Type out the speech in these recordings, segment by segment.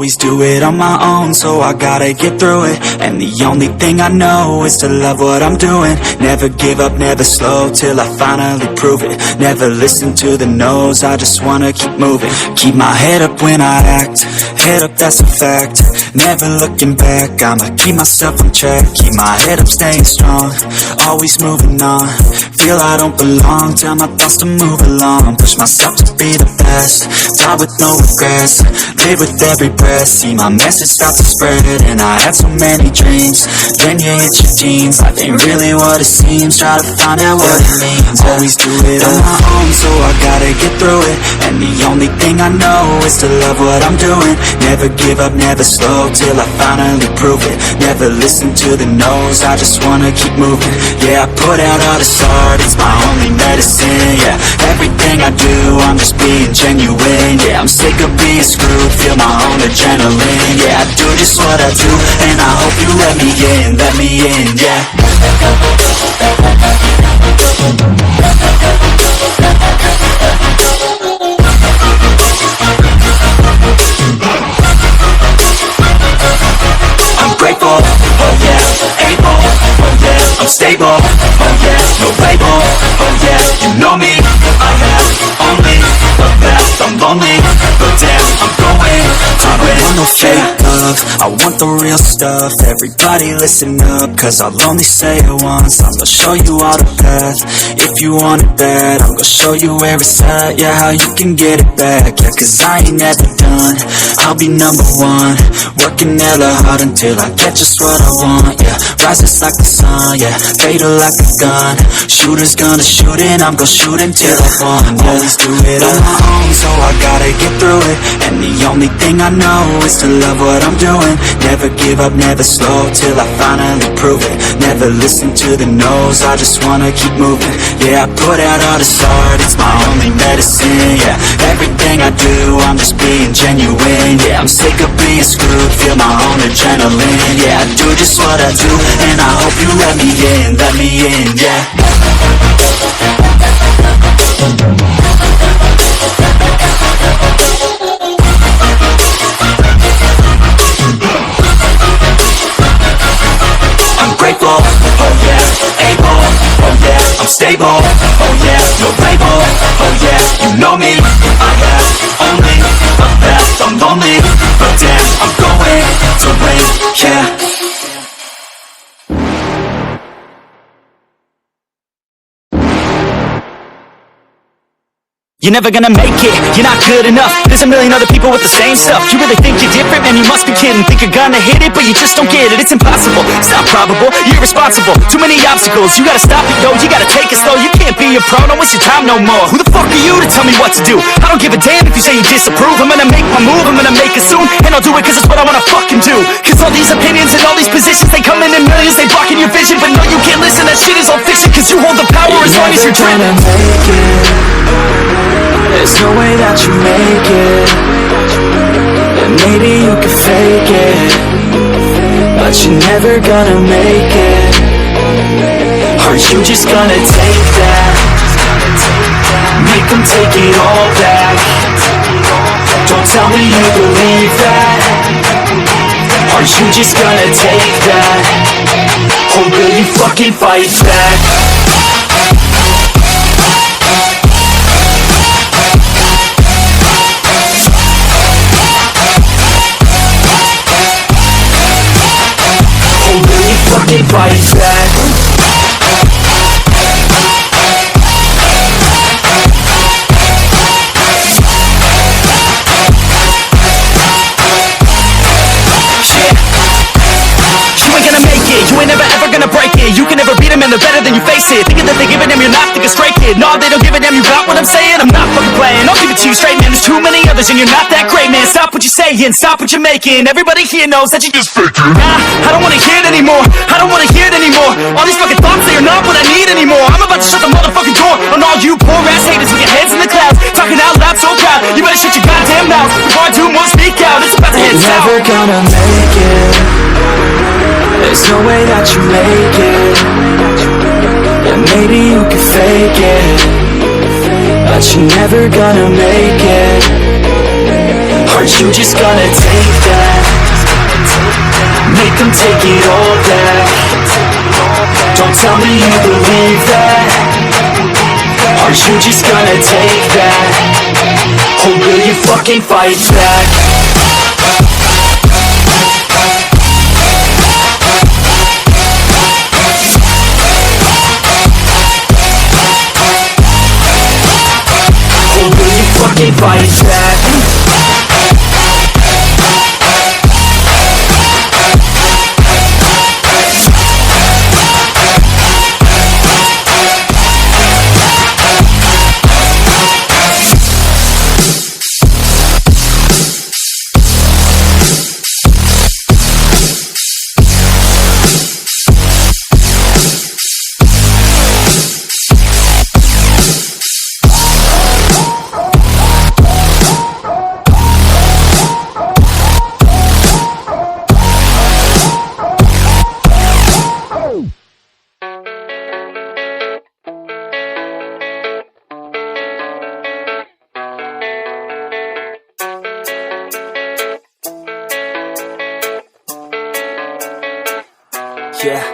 always do it on my own, so I gotta get through it. And the only thing I know is to love what I'm doing. Never give up, never slow, till I finally prove it. Never listen to the no's, I just wanna keep moving. Keep my head up when I act, head up, that's a fact. Never looking back, I'ma keep myself on track. Keep my head up, staying strong, always moving on. Feel I don't belong, tell my thoughts to move along. Push myself to be the best, die with no regrets. Live with every breath, see my message start to spread. And I had so many dreams, then you hit your teens. Life ain't really what it seems, try to find out what it means. Always do it on my own, so I gotta get through it. And the only thing I know is to love what I'm doing. Never give up, never slow, till I finally prove it. Never listen to the no's, I just wanna keep moving. Yeah, I put out all this art, it's my only medicine. Yeah, everything I do, I'm just being genuine. Yeah, I'm sick of being screwed, feel my own adrenaline. Yeah, I do just what I do, and I hope you let me in, yeah. I'm grateful, oh yeah, able, oh yeah, I'm stable, oh yeah, no label, oh yeah, you know me, I have only the best. I'm lonely, but damn, I'm going to win. I want no fake love, I want the real stuff. Everybody listen up, cause I'll only say it once. I'm gonna show you all the path, if you want it bad. I'm gonna show you where it's at, yeah, how you can get it back. Yeah, cause I ain't never done, I'll be number one. Working hella hard until I get just what I want, yeah. Rises like the sun, yeah, fatal like a gun. Shooter's gonna shoot and I'm gonna shoot until I want, yeah. Always do it on my own, so I gotta get through it. And the only thing I know is to love what I'm doing. Never give up, never slow, till I finally prove it. Never listen to the no's, I just wanna keep moving. Yeah, I put out all this art, it's my only medicine. Yeah, everything I do, I'm just being genuine. Yeah, I'm sick of being screwed, feel my own adrenaline. Yeah, I do just what I do, and I hope you let me in, yeah. I'm grateful, oh yeah, able, oh yeah, I'm stable, oh yeah, no label, oh yeah, you know me, I have only the best. I'm lonely, but damn, I'm going to win, yeah. You're never gonna make it, you're not good enough. There's a million other people with the same stuff. You really think you're different? Man, you must be kidding. Think you're gonna hit it, but you just don't get it. It's impossible, it's not probable, you're irresponsible. Too many obstacles, you gotta stop it, yo. You gotta take it slow, you can't be a pro. Don't waste your time no more. Who the fuck are you to tell me what to do? I don't give a damn if you say you disapprove. I'm gonna make my move, I'm gonna make it soon. And I'll do it cause it's what I wanna fucking do. Cause all these opinions and all these positions, they come in millions, they blocking your vision. But no, you can't listen, that shit is all fiction. Cause you hold the power as long as you're dreaming. There's no way that you make it, and maybe you can fake it, but you're never gonna make it. Are you just gonna take that? Make them take it all back. Don't tell me you believe that. Are you just gonna take that? Or will you fucking fight back? Fucking fight back. You ain't gonna make it, you ain't never ever gonna break it. You can never beat them and they're better than you face it. Thinking that they give a damn, you're not thinking straight, kid. No, they don't give a damn, you got what I'm saying. I'm not fucking playing, I'll give it to you straight, man. There's too many others and you're not that great, man. Stop what you're saying, stop what you're making. Everybody here knows that you just faking. Nah, I don't wanna hear it anymore, I don't wanna hear it anymore. All these fucking thoughts, they are not what I need anymore. I'm about to shut the motherfucking door on all you poor ass haters with your heads in the clouds, talking out loud so proud. You better shut your goddamn mouth before I do more speak out. It's about to hit south. You're never gonna make it, there's no way that you make it. And maybe you can fake it, but you're never gonna make it. Are you just gonna take that? Make them take it all back. Don't tell me you believe that. Are you just gonna take that? Or will you fucking fight back? Fucking fight back. Yeah,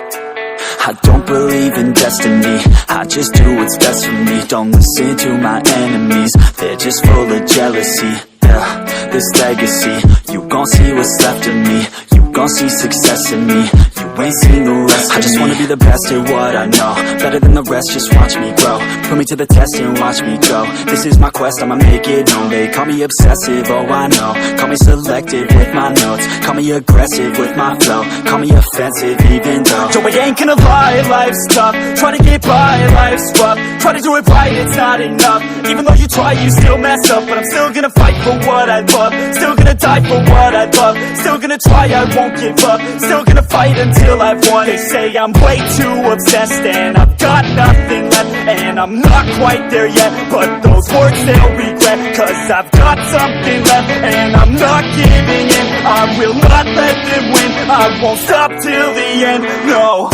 I don't believe in destiny, I just do what's best for me. Don't listen to my enemies, they're just full of jealousy. Yeah, this legacy, you gon' see what's left of me. You gon' see success in me, you ain't seen the rest of me. I just wanna be the best at what I know, better than the rest, just watch me grow. Put me to the test and watch me go. This is my quest, I'ma make it known. They call me obsessive, oh I know. Call me selective with my notes, call me aggressive with my flow, call me offensive even though Joe, I ain't gonna lie, life's tough. Try to get by, life's rough. Try to do it right, it's not enough. Even though you try, you still mess up. But I'm still gonna fight for what I love, still gonna die for what I love, still gonna try, I won't give up, still gonna fight until I've won. They say I'm way too obsessed and I've got nothing left, and I'm not quite there yet, but those words they'll regret, cause I've got something left and I'm not giving in. I will not let them win, I won't stop till the end, no.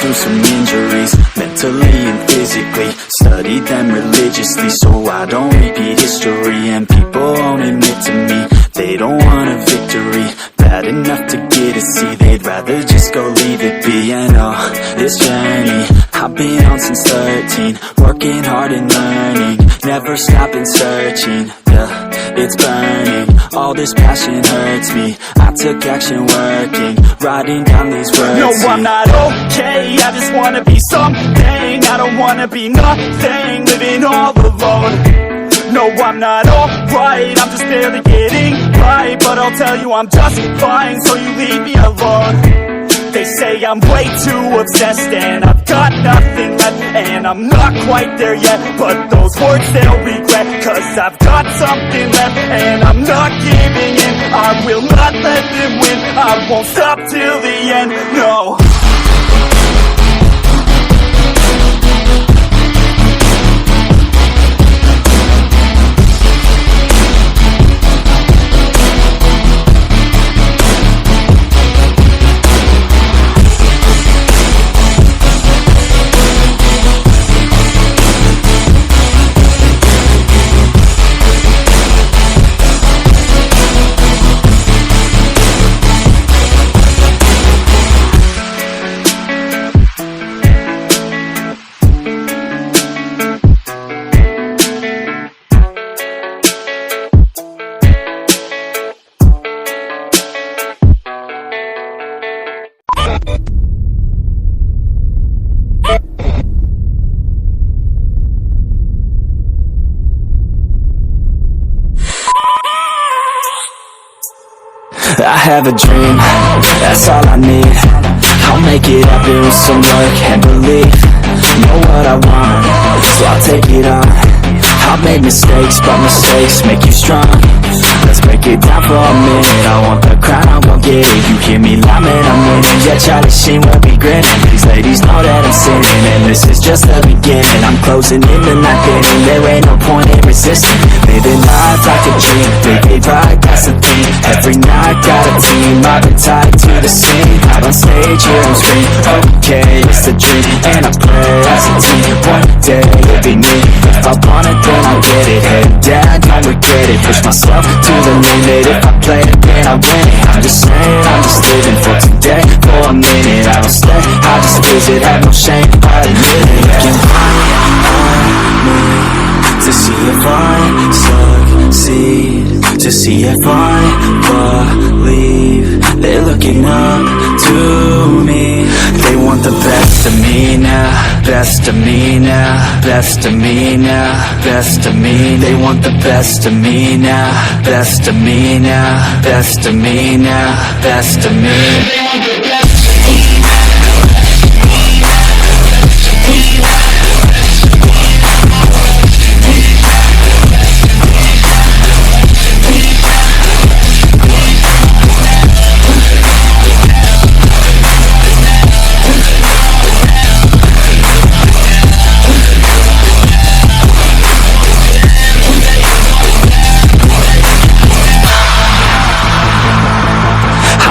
Through some injuries, mentally and physically. Studied them religiously so I don't repeat history. And people won't admit to me they don't want a victory bad enough to get a C. They'd rather just go leave it be. And oh, this journey I've been on since 13, working hard and learning, never stopping searching. Yeah, it's burning, all this passion hurts me. I took action working, writing down these words. No, I'm not okay, I just wanna be something. I don't wanna be nothing, living all alone. No, I'm not alright, I'm just barely getting by. But I'll tell you I'm just fine, so you leave me alone. They say I'm way too obsessed and I've got nothing left, and I'm not quite there yet, but those words they'll regret, cause I've got something left and I'm not giving in. I will not let them win, I won't stop till the end, no. I have a dream, that's all I need. I'll make it happen with some work and belief. Know what I want, so I'll take it on. I'll make made mistakes, but mistakes make you strong. Let's break it down for a minute. I want the crown, I won't get it. You hear me loud, man, I'm winning. Yeah, Charlie Sheen will be grinning. These ladies know that I'm sinning, and this is just the beginning. I'm closing in the night inning. There ain't no point in resisting. Living life like a dream. Big right, that's the thing. Every night got a team. I've been tied to the scene. Out on stage, here on screen. Okay, it's a dream, and I pray as a team. One day it'll be me. If I want it, then I'll get it. Head down, don't regret it. Push myself to the limit. If I play it, then I win it. I'm just saying, I'm just living for today. For a minute, I don't stay, I just visit. Have no shame, I admit it. Looking right at me to see if I succeed, to see if I believe. They're looking up to me. They want the best of me now, best of me now, best of me now, best of me. They want the best of me now, best of me now, best of me now, best of me. They want the best of me.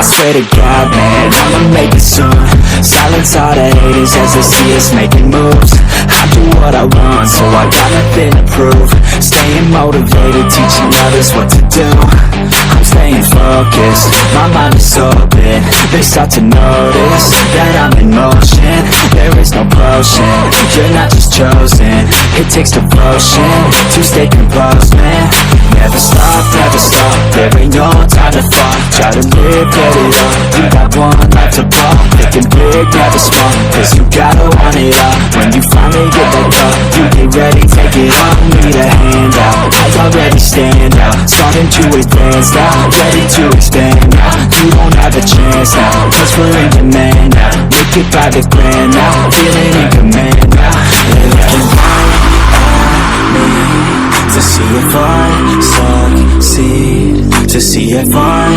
Swear to God, man, I'ma make it soon. Silence all the haters as they see us making moves. I do what I want, so I got nothing to prove. Staying motivated, teaching others what to do. I'm staying focused, my mind is open. They start to notice that I'm in motion. There is no potion, you're not just chosen. It takes devotion to stay composed, man. Never stop, there ain't no time to fall. Try to live, get it on. You got one life to pop. Thinking big, never small, cause you gotta want it all. When you finally get that call, you get ready, take it on. Need a hand out, I already stand out. Starting to advance now, ready to expand now. You don't have a chance now, cause we're in demand now. Make it by the grand now, feeling in command now. They're looking right at me to see if I succeed, to see if I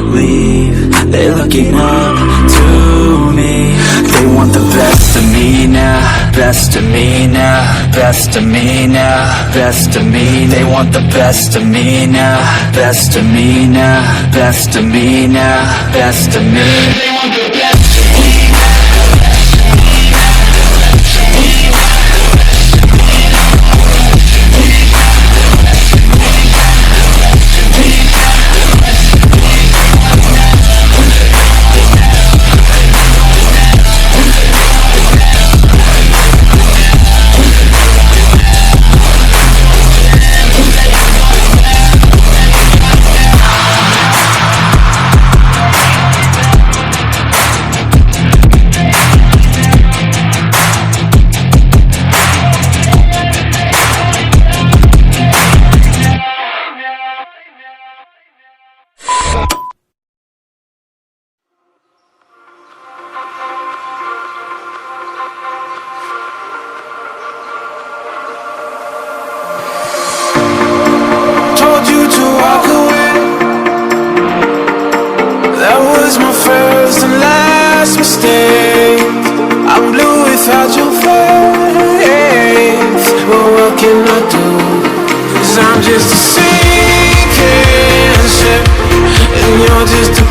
believe. They're looking up to me. They want the best of me now, best of me now, best of me now, best of me. They want the best of me now, best of me now, best of me now, best of me. They want the best of me. I'm blue without your face. But what can I do? 'Cause I'm just a sinking ship, and you're just a